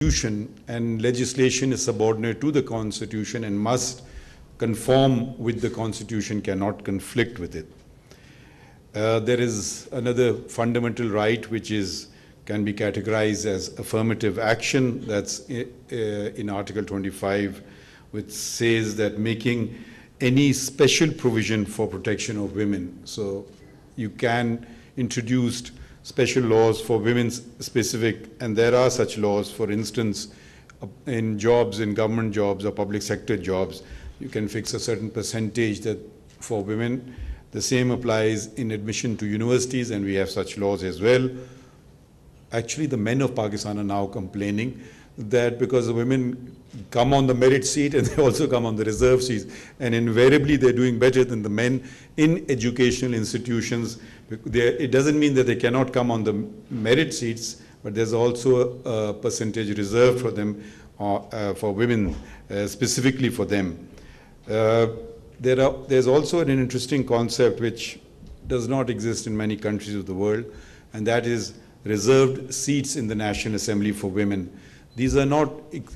Constitution, and legislation is subordinate to the Constitution and must conform with the Constitution, cannot conflict with it. There is another fundamental right which can be categorized as affirmative action. That's in Article 25, which says that making any special provision for protection of women. So you can introduce special laws for women's specific, and there are such laws. For instance, in jobs, in government jobs or public sector jobs, you can fix a certain percentage that for women. The same applies in admission to universities, and we have such laws as well. Actually, the men of Pakistan are now complaining that because the women come on the merit seat and they also come on the reserve seats, and invariably they're doing better than the men in educational institutions. It doesn't mean that they cannot come on the merit seats, but there's also a percentage reserved for them, for women, specifically for them. There's also an interesting concept which does not exist in many countries of the world, and that is reserved seats in the National Assembly for women. These are not,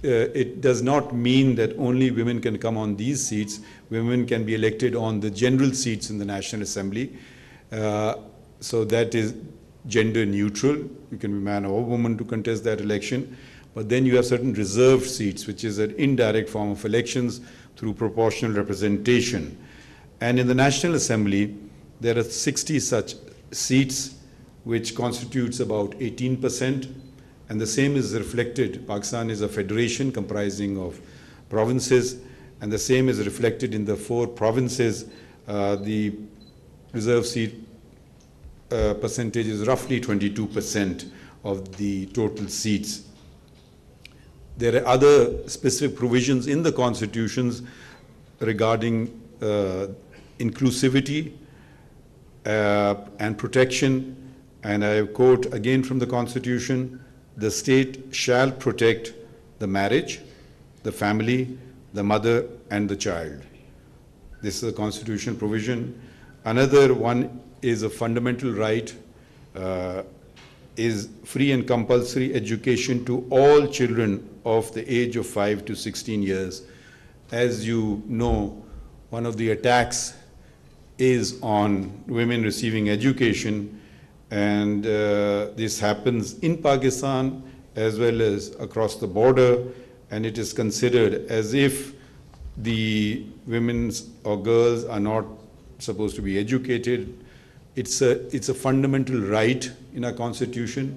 it does not mean that only women can come on these seats. Women can be elected on the general seats in the National Assembly. So that is gender neutral. You can be man or woman to contest that election. But then you have certain reserved seats, which is an indirect form of elections through proportional representation. And in the National Assembly, there are 60 such seats, which constitutes about 18%. And the same is reflected. Pakistan is a federation comprising of provinces, and the same is reflected in the 4 provinces. The reserve seat percentage is roughly 22% of the total seats. There are other specific provisions in the constitutions regarding inclusivity and protection. And I quote again from the Constitution: "The state shall protect the marriage, the family, the mother, and the child." This is a constitutional provision. Another one is a fundamental right, is free and compulsory education to all children of the age of 5 to 16 years. As you know, one of the attacks is on women receiving education, and this happens in Pakistan as well as across the border, and it is considered as if the women or girls are not supposed to be educated. It's a fundamental right in our Constitution.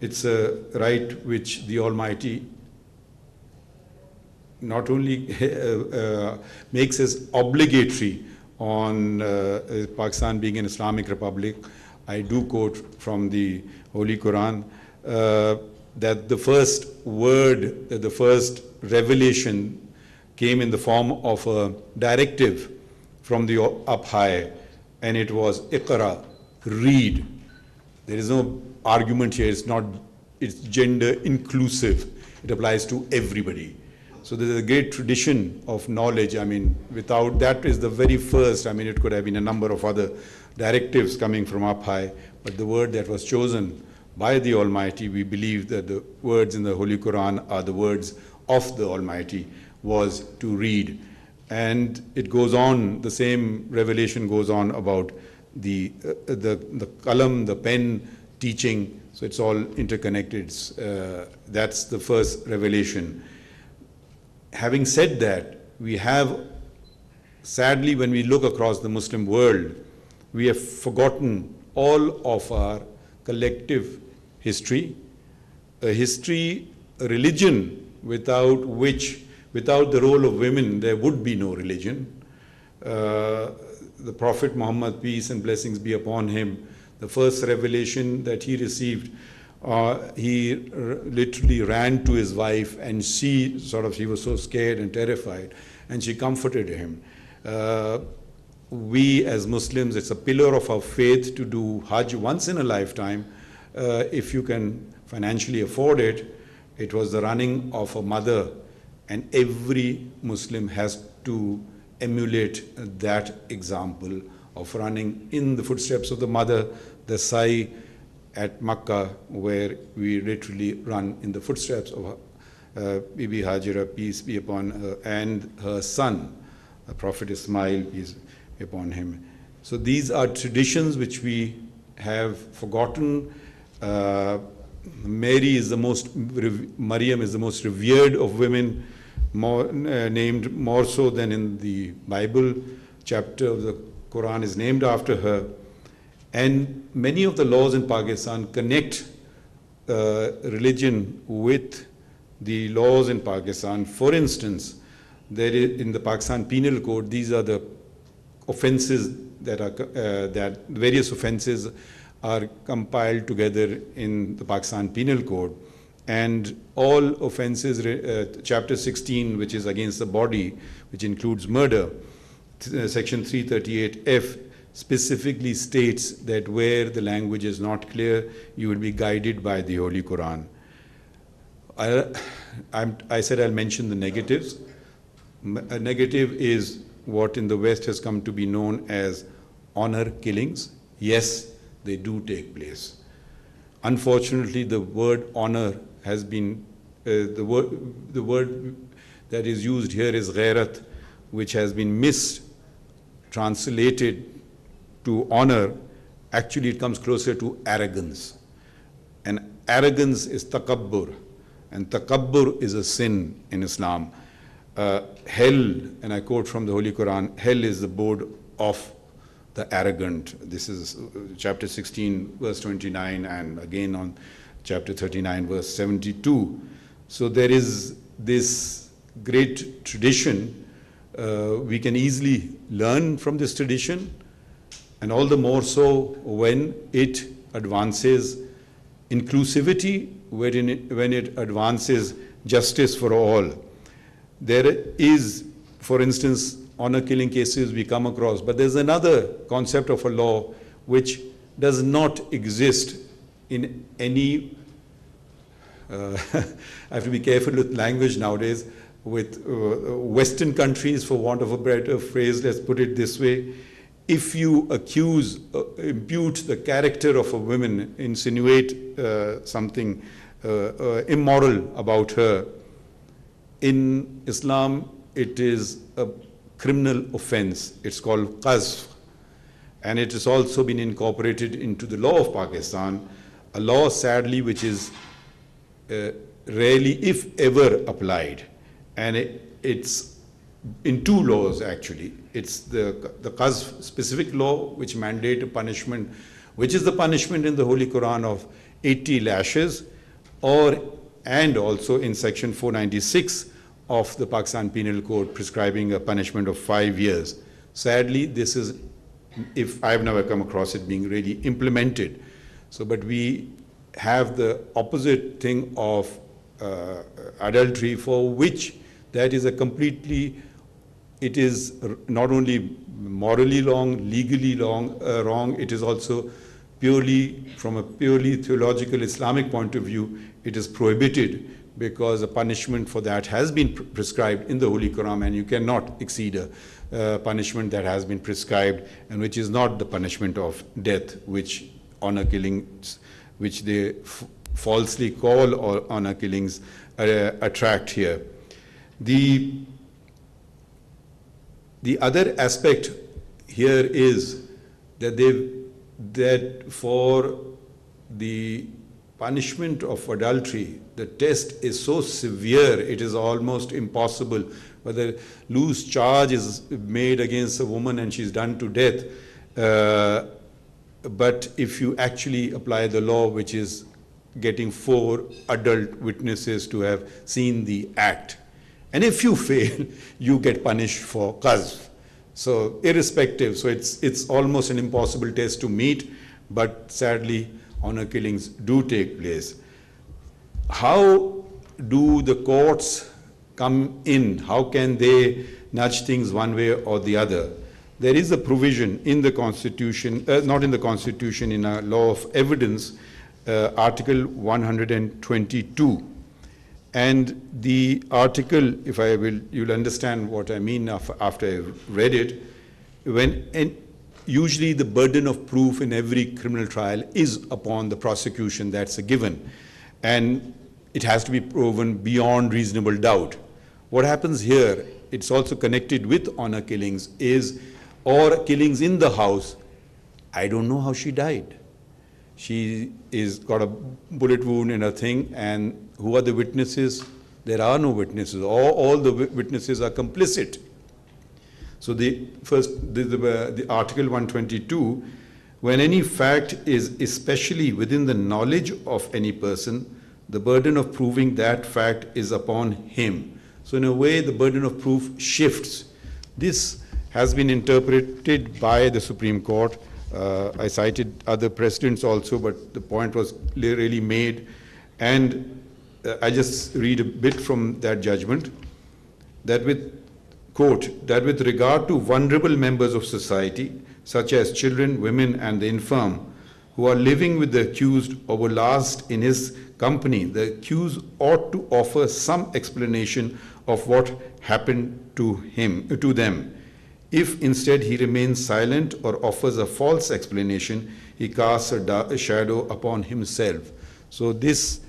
It's a right which the Almighty not only makes us obligatory on Pakistan being an Islamic Republic. I do quote from the Holy Quran that the first word, the first revelation came in the form of a directive from the up high, and it was Iqra, read. There is no argument here. It's gender inclusive. It applies to everybody. So there's a great tradition of knowledge. I mean, without that is the very first. I mean, it could have been a number of other directives coming from up high, but the word that was chosen by the Almighty, we believe that the words in the Holy Quran are the words of the Almighty, was to read. And it goes on, the same revelation goes on about the qalam, the pen, teaching. So it's all interconnected. That's the first revelation. Having said that, we have, sadly, when we look across the Muslim world, we have forgotten all of our collective history, a religion without the role of women, there would be no religion. The Prophet Muhammad, peace and blessings be upon him, the first revelation that he received, he literally ran to his wife, and she was so scared and terrified, and she comforted him. We as Muslims, it's a pillar of our faith to do Hajj once in a lifetime. If you can financially afford it, it was the running of a mother, and every Muslim has to emulate that example of running in the footsteps of the mother, the Sa'i at Makkah, where we literally run in the footsteps of Bibi Hajira, peace be upon her, and her son, Prophet Ismail, peace be upon him. So these are traditions which we have forgotten. Maryam is the most revered of women, named more so than in the Bible. Chapter of the Quran is named after her. And many of the laws in Pakistan connect religion with the laws in Pakistan. For instance, there is, in the Pakistan Penal Code, these are the offences that are that various offences are compiled together in the Pakistan Penal Code, and all offences, chapter 16, which is against the body, which includes murder, section 338F specifically states that where the language is not clear, you will be guided by the Holy Quran. I said I'll mention the negatives. A negative is what in the West has come to be known as honor killings. Yes, they do take place. Unfortunately, the word honor has been, the word that is used here is ghairat, which has been mistranslated to honor. Actually, it comes closer to arrogance. And arrogance is takabbur. And takabbur is a sin in Islam. Hell, and I quote from the Holy Quran, hell is the abode of the arrogant. This is chapter 16, verse 29, and again on chapter 39, verse 72. So there is this great tradition. We can easily learn from this tradition, and all the more so when it advances inclusivity, when it advances justice for all. There is, for instance, honor killing cases we come across, but there's another concept of a law which does not exist in any, I have to be careful with language nowadays, with Western countries, for want of a better phrase, let's put it this way. If you accuse, impute the character of a woman, insinuate something immoral about her, in Islam it is a criminal offense. It's called qazf, and it has also been incorporated into the law of Pakistan, a law sadly which is rarely, if ever, applied. And it's in two laws actually. It's the qazf specific law which mandate a punishment, which is the punishment in the Holy Quran of 80 lashes, and also in section 496 of the Pakistan Penal Code prescribing a punishment of 5 years. Sadly, this is, if I've never come across it being really implemented. So, but we have the opposite thing of adultery, for which that is a completely, it is not only morally wrong, legally wrong, it is also purely, from a purely theological Islamic point of view, it is prohibited, because a punishment for that has been prescribed in the Holy Quran, and you cannot exceed a punishment that has been prescribed, and which is not the punishment of death, which honor killings, which they falsely call honor killings, attract here. The other aspect here is that that for the punishment of adultery, the test is so severe, it is almost impossible. Whether loose charge is made against a woman and she's done to death, but if you actually apply the law, which is getting 4 adult witnesses to have seen the act, and if you fail, you get punished for qazf. So irrespective, so it's almost an impossible test to meet, but sadly honor killings do take place. How do the courts come in? How can they nudge things one way or the other? There is a provision in the Constitution, not in the Constitution, in a law of evidence, Article 122. And the article, if I will, you'll understand what I mean after I've read it. Usually the burden of proof in every criminal trial is upon the prosecution, that's a given. And it has to be proven beyond reasonable doubt. What happens here, it's also connected with honor killings, or killings in the house. I don't know how she died. She is got a bullet wound in her thing, and who are the witnesses? There are no witnesses. All the witnesses are complicit. So the Article 122, when any fact is especially within the knowledge of any person, the burden of proving that fact is upon him. So in a way, the burden of proof shifts. This has been interpreted by the Supreme Court. I cited other precedents also, but the point was really made. And I just read a bit from that judgment, that with, quote, that with regard to vulnerable members of society, such as children, women, and the infirm, who are living with the accused or were last in his company, the accused ought to offer some explanation of what happened to them. If instead he remains silent or offers a false explanation, he casts a shadow upon himself. So this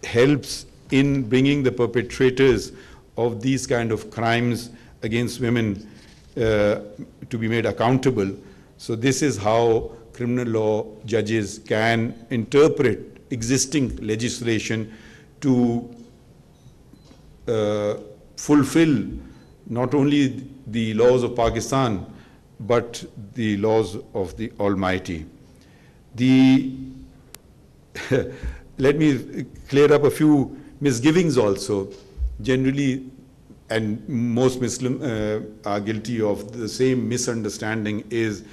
helps in bringing the perpetrators of these kind of crimes against women to be made accountable. So this is how criminal law judges can interpret existing legislation to fulfill not only the laws of Pakistan, but the laws of the Almighty. Let me clear up a few misgivings also. Generally, and most Muslims are guilty of the same misunderstanding, is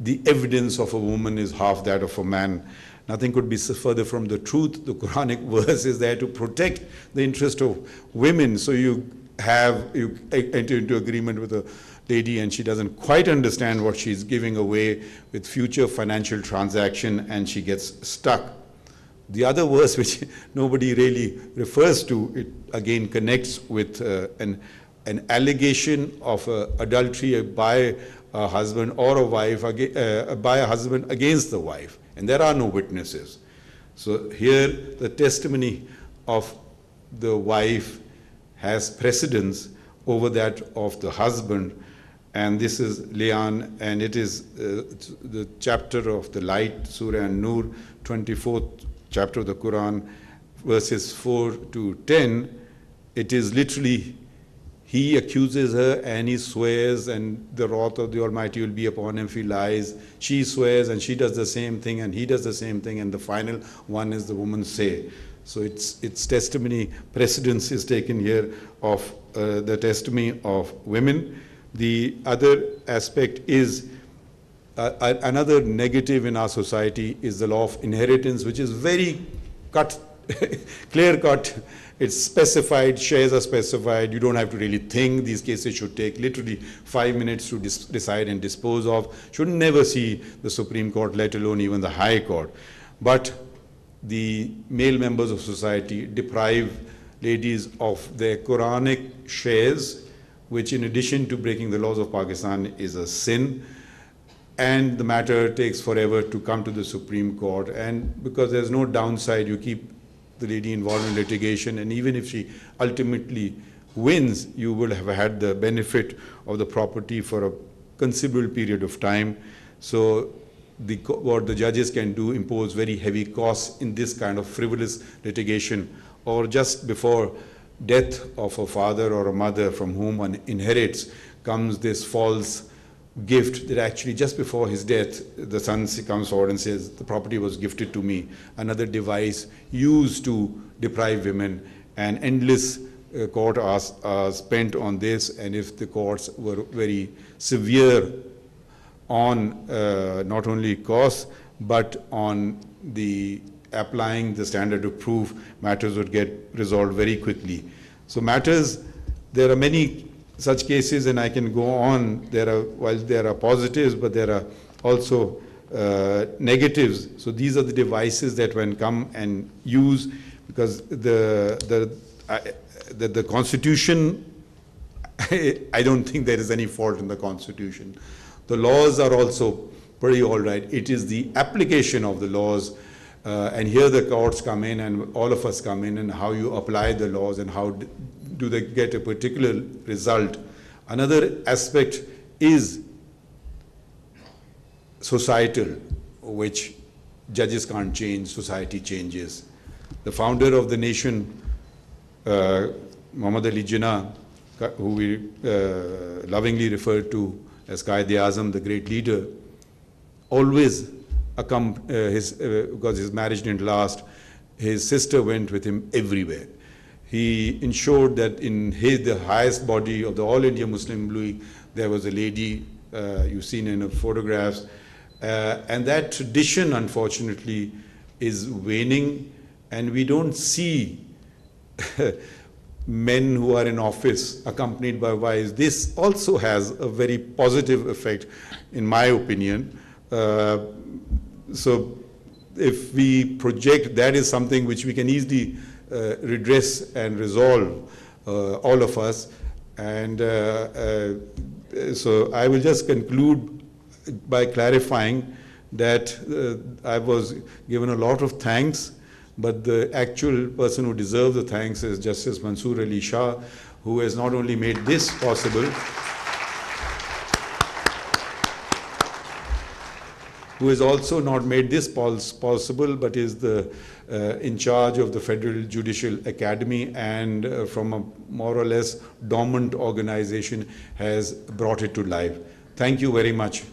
the evidence of a woman is half that of a man. Nothing could be further from the truth. The Quranic verse is there to protect the interest of women. So you enter into agreement with a lady and she doesn't quite understand what she's giving away with future financial transaction, and she gets stuck. The other verse, which nobody really refers to, it again connects with an allegation of adultery by a husband or a wife, by a husband against the wife, and there are no witnesses. So here the testimony of the wife has precedence over that of the husband, and this is Lian, and it is the chapter of the light, Surah An-Nur, 24th chapter of the Quran, verses 4 to 10. It is literally, he accuses her and he swears, and the wrath of the Almighty will be upon him if he lies. She swears and she does the same thing and he does the same thing, and the final one is the woman's say. So its testimony precedence is taken here of the testimony of women. The other aspect is another negative in our society is the law of inheritance, which is very clear cut. It's specified, shares are specified. You don't have to really think. These cases should take literally 5 minutes to decide and dispose of. Should never see the Supreme Court, let alone even the High Court. But the male members of society deprive ladies of their Quranic shares, which in addition to breaking the laws of Pakistan is a sin. And the matter takes forever to come to the Supreme Court. And because there's no downside, you keep the lady involved in litigation, and even if she ultimately wins, you will have had the benefit of the property for a considerable period of time. So what the judges can do, impose very heavy costs in this kind of frivolous litigation, or just before death of a father or a mother from whom one inherits comes this false gift that actually just before his death, the son comes forward and says, the property was gifted to me. Another device used to deprive women, and endless court are spent on this. And if the courts were very severe on not only costs, but on the applying the standard of proof, matters would get resolved very quickly. So matters, there are many such cases, and I can go on. While there are positives, but there are also negatives. So these are the devices that one come and use, because the Constitution, I don't think there is any fault in the Constitution. The laws are also pretty all right. It is the application of the laws And here the courts come in and all of us come in, and how you apply the laws and how do they get a particular result. Another aspect is societal, which judges can't change, society changes. The founder of the nation, Muhammad Ali Jinnah, who we lovingly refer to as Qaid-e-Azam, the great leader, always because his marriage didn't last, his sister went with him everywhere. He ensured that in the highest body of the All India Muslim League, there was a lady you've seen in the photographs. And that tradition, unfortunately, is waning, and we don't see men who are in office accompanied by wives. This also has a very positive effect, in my opinion. So if we project, that is something which we can easily redress and resolve, all of us. And so I will just conclude by clarifying that I was given a lot of thanks, but the actual person who deserves the thanks is Justice Mansoor Ali Shah, who has not only made this possible, who has also not made this possible, but is the in charge of the Federal Judicial Academy, and from a more or less dormant organization has brought it to life. Thank you very much.